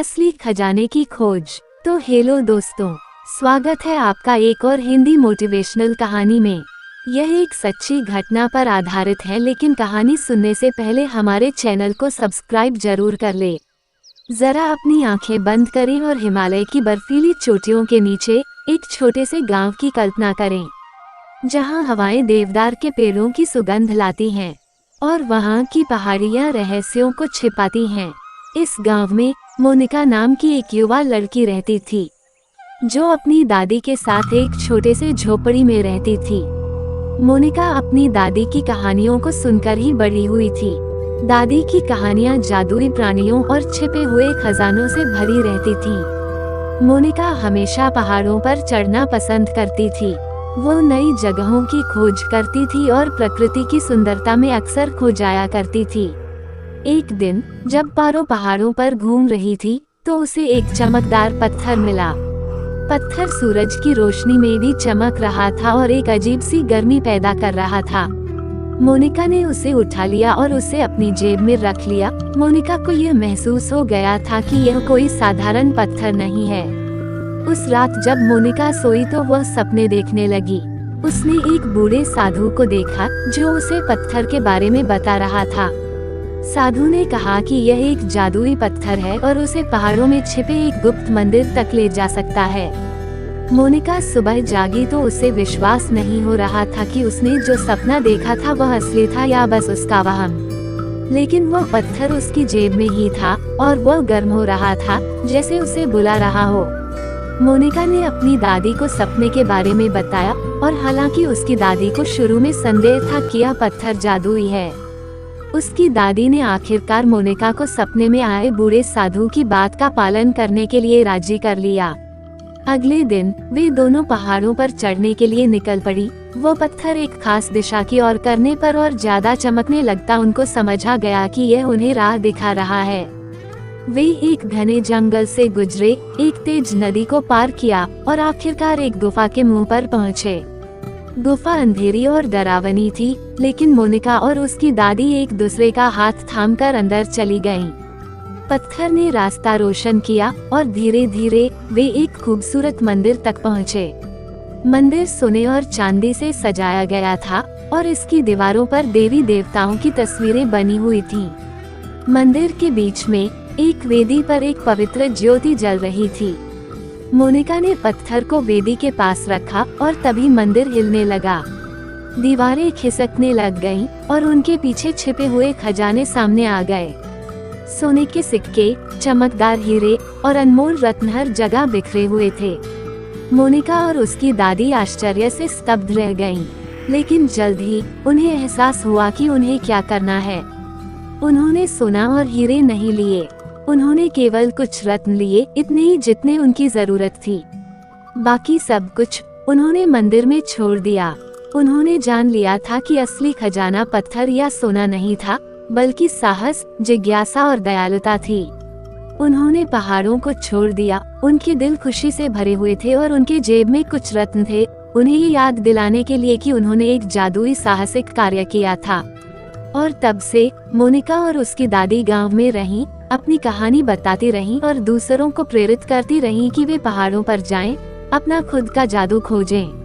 असली खजाने की खोज। तो हेलो दोस्तों, स्वागत है आपका एक और हिंदी मोटिवेशनल कहानी में। यह एक सच्ची घटना पर आधारित है, लेकिन कहानी सुनने से पहले हमारे चैनल को सब्सक्राइब जरूर कर ले। जरा अपनी आंखें बंद करें और हिमालय की बर्फीली चोटियों के नीचे एक छोटे से गांव की कल्पना करें, जहां हवाएं देवदार के पेड़ों की सुगंध लाती हैं और वहां की पहाड़ियां रहस्यों को छिपाती हैं। इस गांव में मोनिका नाम की एक युवा लड़की रहती थी, जो अपनी दादी के साथ एक छोटे से झोपड़ी में रहती थी। मोनिका अपनी दादी की कहानियों को सुनकर ही बड़ी हुई थी। दादी की कहानियां जादुई प्राणियों और छिपे हुए खजानों से भरी रहती थीं। मोनिका हमेशा पहाड़ों पर चढ़ना पसंद करती थी। वो नई जगहों की खोज करती थी और प्रकृति की सुंदरता में अक्सर खो जाया करती थी। एक दिन जब पारो पहाड़ों पर घूम रही थी, तो उसे एक चमकदार पत्थर मिला। पत्थर सूरज की रोशनी में भी चमक रहा था और एक अजीब सी गर्मी पैदा कर रहा था। मोनिका ने उसे उठा लिया और उसे अपनी जेब में रख लिया। मोनिका को यह महसूस हो गया था कि यह कोई साधारण पत्थर नहीं है। उस रात जब मोनिका सोई तो वह सपने देखने लगी। उसने एक बूढ़े साधु को देखा, जो उसे पत्थर के बारे में बता रहा था। साधु ने कहा कि यह एक जादुई पत्थर है और उसे पहाड़ों में छिपे एक गुप्त मंदिर तक ले जा सकता है। मोनिका सुबह जागी तो उसे विश्वास नहीं हो रहा था कि उसने जो सपना देखा था वह असली था या बस उसका वहम। लेकिन वह पत्थर उसकी जेब में ही था और वह गर्म हो रहा था, जैसे उसे बुला रहा हो। मोनिका ने अपनी दादी को सपने के बारे में बताया, और हालांकि उसकी दादी को शुरू में संदेह था कि यह पत्थर जादुई है, उसकी दादी ने आखिरकार मोनिका को सपने में आए बूढ़े साधु की बात का पालन करने के लिए राजी कर लिया। अगले दिन वे दोनों पहाड़ों पर चढ़ने के लिए निकल पड़ी। वो पत्थर एक खास दिशा की ओर करने पर और ज्यादा चमकने लगता उनको समझा गया कि यह उन्हें राह दिखा रहा है। वे एक घने जंगल से गुजरे, एक तेज नदी को पार किया और आखिरकार एक गुफा के मुंह पर पहुँचे। गुफा अंधेरी और डरावनी थी, लेकिन मोनिका और उसकी दादी एक दूसरे का हाथ थामकर अंदर चली गईं। पत्थर ने रास्ता रोशन किया और धीरे धीरे वे एक खूबसूरत मंदिर तक पहुँचे। मंदिर सोने और चांदी से सजाया गया था और इसकी दीवारों पर देवी देवताओं की तस्वीरें बनी हुई थीं। मंदिर के बीच में एक वेदी पर एक पवित्र ज्योति जल रही थी। मोनिका ने पत्थर को वेदी के पास रखा और तभी मंदिर हिलने लगा। दीवारें खिसकने लग गईं और उनके पीछे छिपे हुए खजाने सामने आ गए। सोने के सिक्के, चमकदार हीरे और अनमोल रत्न हर जगह बिखरे हुए थे। मोनिका और उसकी दादी आश्चर्य से स्तब्ध रह गईं, लेकिन जल्द ही उन्हें एहसास हुआ कि उन्हें क्या करना है। उन्होंने सोना और हीरे नहीं लिए, उन्होंने केवल कुछ रत्न लिए, इतने ही जितने उनकी जरूरत थी। बाकी सब कुछ उन्होंने मंदिर में छोड़ दिया। उन्होंने जान लिया था कि असली खजाना पत्थर या सोना नहीं था, बल्कि साहस, जिज्ञासा और दयालुता थी। उन्होंने पहाड़ों को छोड़ दिया। उनके दिल खुशी से भरे हुए थे और उनके जेब में कुछ रत्न थे, उन्हें ये याद दिलाने के लिए कि उन्होंने एक जादुई साहसिक कार्य किया था। और तब से मोनिका और उसकी दादी गांव में रहीं, अपनी कहानी बताती रहीं और दूसरों को प्रेरित करती रहीं कि वे पहाड़ों पर जाएं, अपना खुद का जादू खोजें।